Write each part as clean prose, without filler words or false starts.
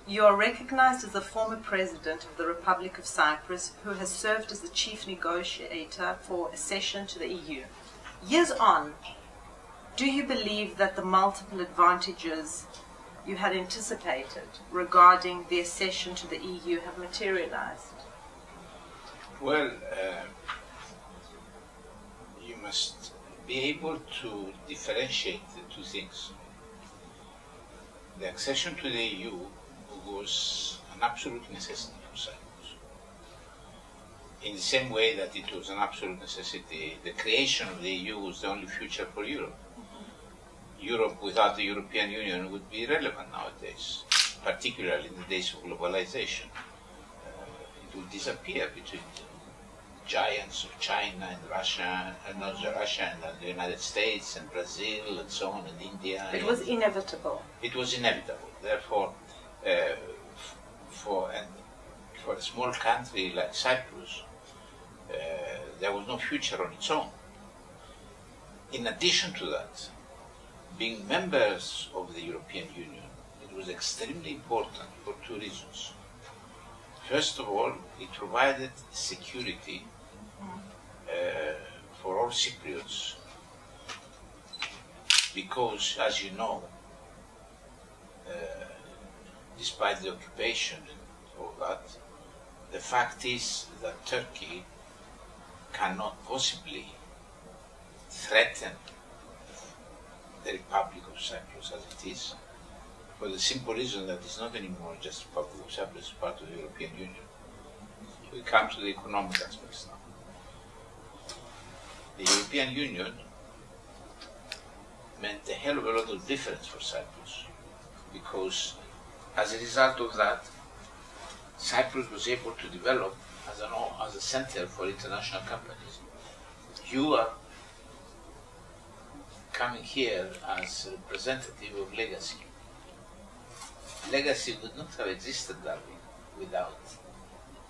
You are recognized as the former president of the Republic of Cyprus, who has served as the chief negotiator for accession to the EU. Years on, do you believe that the multiple advantages you had anticipated regarding the accession to the EU have materialized? Well, you must be able to differentiate the two things. The accession to the EU was an absolute necessity for Cyprus. In the same way that it was an absolute necessity, the creation of the EU was the only future for Europe. Europe without the European Union would be irrelevant nowadays, particularly in the days of globalization. It would disappear between the giants of China and Russia, and not Russia and the United States and Brazil and so on, and India. It was inevitable. It was inevitable. Therefore, for a small country like Cyprus, there was no future on its own. In addition to that, being members of the European Union, it was extremely important for two reasons. First of all, it provided security for all Cypriots, because, as you know, despite the occupation and all that, the fact is that Turkey cannot possibly threaten the Republic of Cyprus as it is, for the simple reason that it's not anymore just the Republic of Cyprus, it's part of the European Union. We come to the economic aspects now. The European Union meant a hell of a lot of difference for Cyprus, because as a result of that, Cyprus was able to develop as a center for international companies. You are coming here as a representative of legacy. Legacy would not have existed, Darwin, without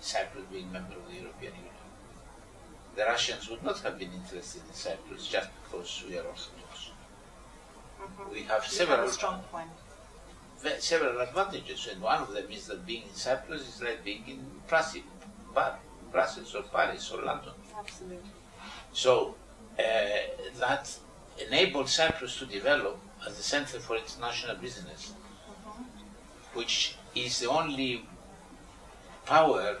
Cyprus being a member of the European Union. The Russians would not have been interested in Cyprus just because we are Orthodox. We have several advantages, and one of them is that being in Cyprus is like being in Brussels or Paris or London. Absolutely. So that enabled Cyprus to develop as a center for international business, which is the only power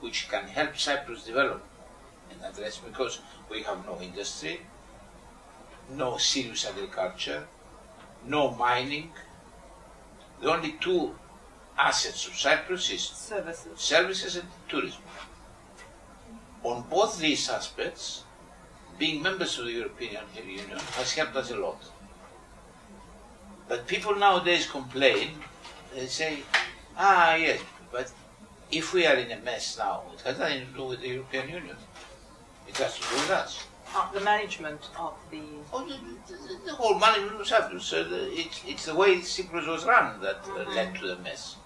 which can help Cyprus develop and address, because we have no industry, no serious agriculture, no mining. The only two assets of Cyprus is services and tourism. On both these aspects, being members of the European Union has helped us a lot. But people nowadays complain, they say, yes, but if we are in a mess now, it has nothing to do with the European Union. It has to do with us. The management of the... the whole management of Cyprus. It's the way Cyprus was run that led to the mess.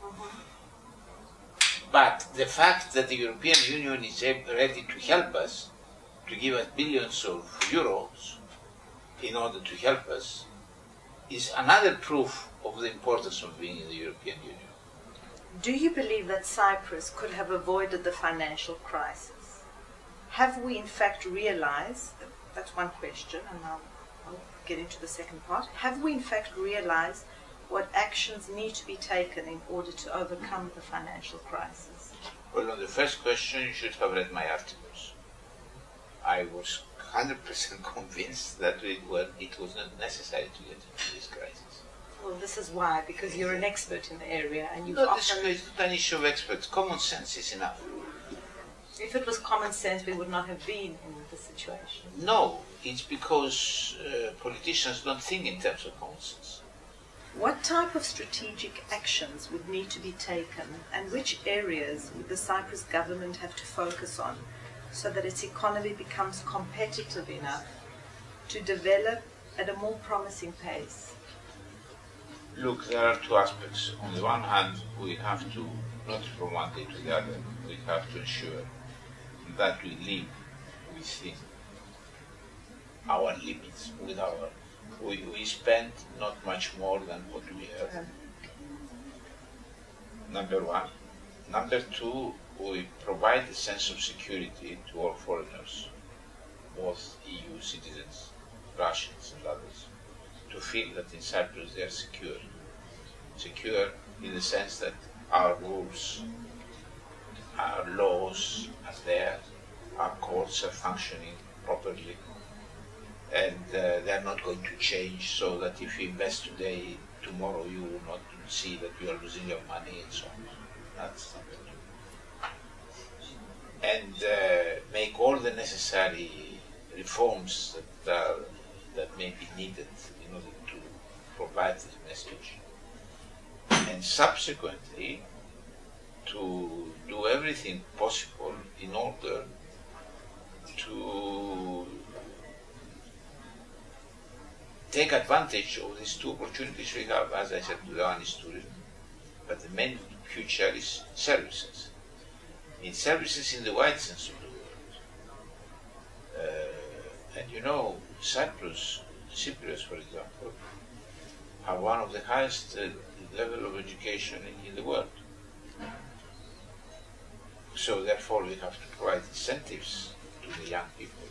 But the fact that the European Union is ready to help us, to give us billions of euros in order to help us, is another proof of the importance of being in the European Union. Do you believe that Cyprus could have avoided the financial crisis? Have we in fact realized, that's one question, and I'll get into the second part, have we in fact realized what actions need to be taken in order to overcome the financial crisis? Well, on the first question, you should have read my articles. I was 100% convinced that it was not necessary to get into this crisis. Well, this is why, because you're an expert in the area, and you've often... It's not an issue of experts. Common sense is enough. If it was common sense, we would not have been in this situation. No, it's because politicians don't think in terms of common sense. What type of strategic actions would need to be taken, and which areas would the Cyprus government have to focus on so that its economy becomes competitive enough to develop at a more promising pace? Look, there are two aspects. On the one hand, we have to, not from one day to the other, we have to ensure that we live within our limits. We spend not much more than what we earn. number one. Number two, we provide a sense of security to all foreigners, both EU citizens, Russians and others, to feel that in Cyprus they are secure. Secure in the sense that our rules, our laws are there, our courts are functioning properly, and they are not going to change, so that if you invest today, tomorrow you will not see that you are losing your money and so on. That's number two. And make all the necessary reforms that may be needed in order to provide this message. And subsequently, to do everything possible in order to take advantage of these two opportunities we have. As I said, the one is tourism, but the main future is services. In services in the wide sense of the word. And you know, Cyprus, for example, have one of the highest level of education in the world. So therefore we have to provide incentives to the young people.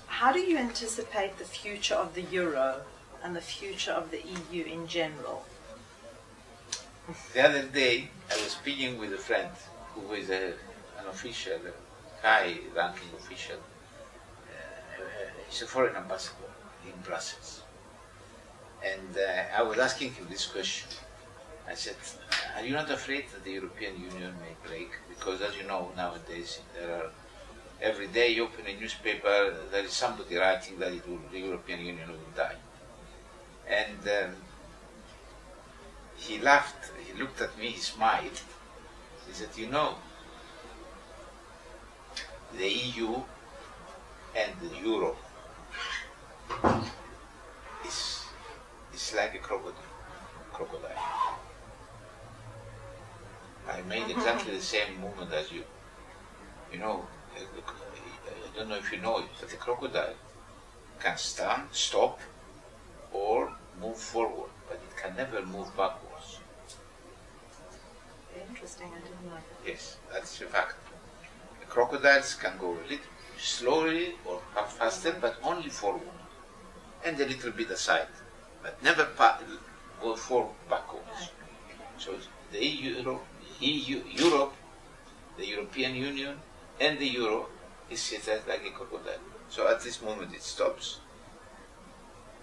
How do you anticipate the future of the euro and the future of the EU in general? The other day I was speaking with a friend who is an official, a high-ranking official. He's a foreign ambassador in Brussels. And I was asking him this question. I said, are you not afraid that the European Union may break? Because as you know, nowadays, every day you open a newspaper, there is somebody writing that the European Union will die. And he laughed, he looked at me, he smiled. He said, you know, the EU and the euro is like a crocodile. I made exactly the same movement as you. You know, I don't know if you know it, but the crocodile can stand, stop, or move forward, but it can never move backwards. Interesting, I didn't know that. Yes, that's a fact. The crocodiles can go a little slowly or faster, but only forward, and a little bit aside, but never go forward backwards. So the Europe, the European Union, and the euro is set like a crocodile. So at this moment it stops,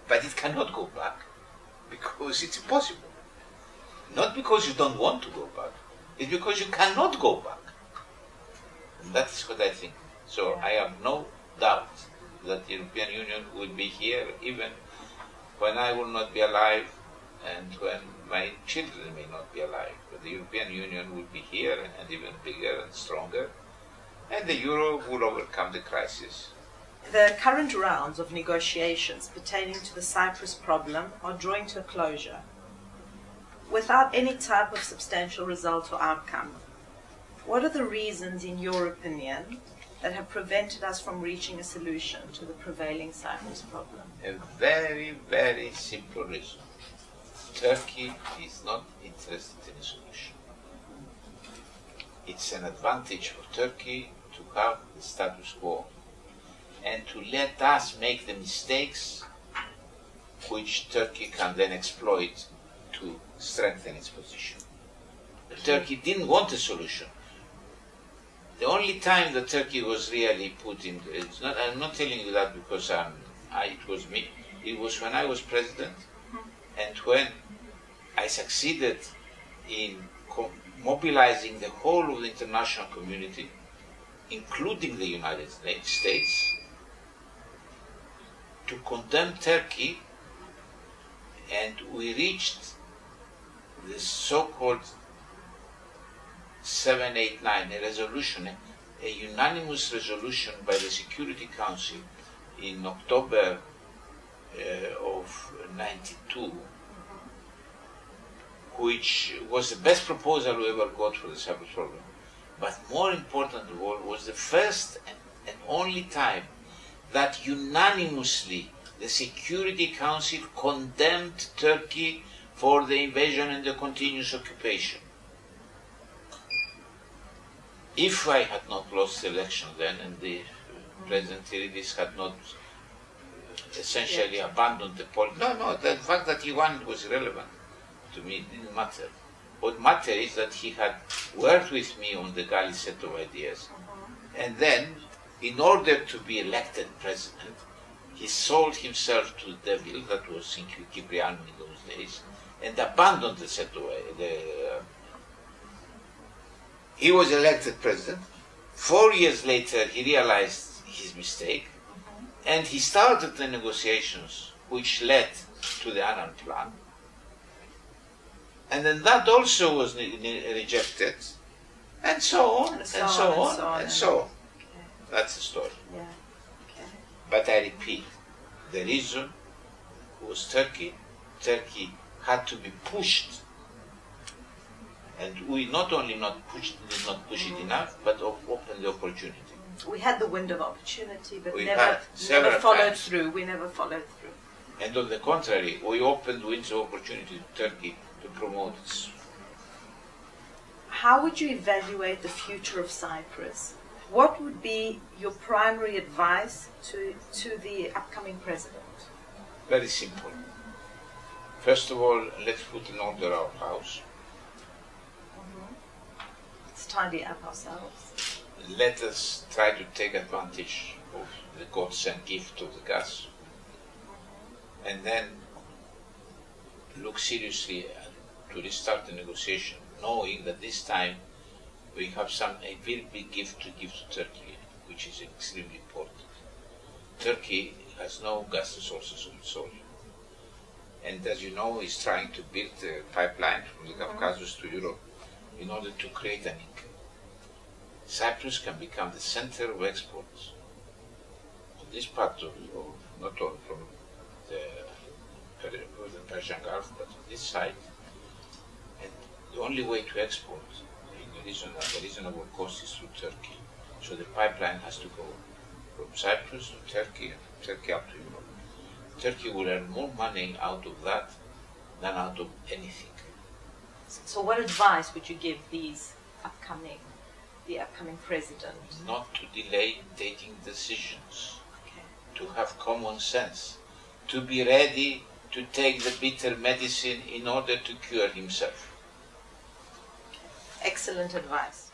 but it cannot go back because it's impossible. Not because you don't want to go back, it's because you cannot go back. And that is what I think. So I have no doubt that the European Union will be here even when I will not be alive and when my children may not be alive. But the European Union will be here and even bigger and stronger, and the euro will overcome the crisis. The current rounds of negotiations pertaining to the Cyprus problem are drawing to a closure, without any type of substantial result or outcome. What are the reasons, in your opinion, that have prevented us from reaching a solution to the prevailing Cyprus problem? A very, very simple reason. Turkey is not interested in a solution. It's an advantage for Turkey to have the status quo and to let us make the mistakes which Turkey can then exploit to strengthen its position. Turkey didn't want a solution. The only time that Turkey was really put in, I'm not telling you that because it was me, it was when I was president and when I succeeded in mobilizing the whole of the international community, including the United States, to condemn Turkey, and we reached the so-called 789, a resolution, a unanimous resolution by the Security Council in October of '92, which was the best proposal we ever got for the Cyprus problem. But more important of all, was the first and only time that unanimously the Security Council condemned Turkey for the invasion and the continuous occupation. if I had not lost the election then, and the President Tiridis had not essentially abandoned the politics. No, the fact that he won was irrelevant to me. It didn't matter. What mattered is that he had worked with me on the Gali set of ideas, and then, in order to be elected president, he sold himself to the devil, that was in Kyprianou in those days, and abandoned the set of he was elected president. 4 years later, he realized his mistake, and he started the negotiations which led to the Annan plan. And then that also was rejected, and so on, and so on, and so on. Okay. That's the story. Yeah. Okay. But I repeat, the reason was Turkey. Turkey had to be pushed. And we not only did not push it enough, but opened the opportunity. We had the window of opportunity, but We never had followed times. through. We never followed through. And on the contrary, we opened windows of opportunity to Turkey to promote its. How would you evaluate the future of Cyprus? What would be your primary advice to the upcoming president? Very simple. First of all, let's put in order our house. Let's tidy up ourselves. Let us try to take advantage of the God-sent gift of the gas. And then look seriously to restart the negotiation, knowing that this time we have a very big gift to give to Turkey, which is extremely important. Turkey has no gas resources of its own. And as you know, is trying to build a pipeline from the Caucasus to Europe in order to create an income. Cyprus can become the center of exports of this part of not only from the Persian Gulf, but on this side. And the only way to export in a reasonable cost is through Turkey. So the pipeline has to go from Cyprus to Turkey, and Turkey up to Europe. Turkey will earn more money out of that than out of anything. So what advice would you give the upcoming president? Not to delay taking decisions, Okay. to have common sense, to be ready to take the bitter medicine in order to cure himself. Excellent advice.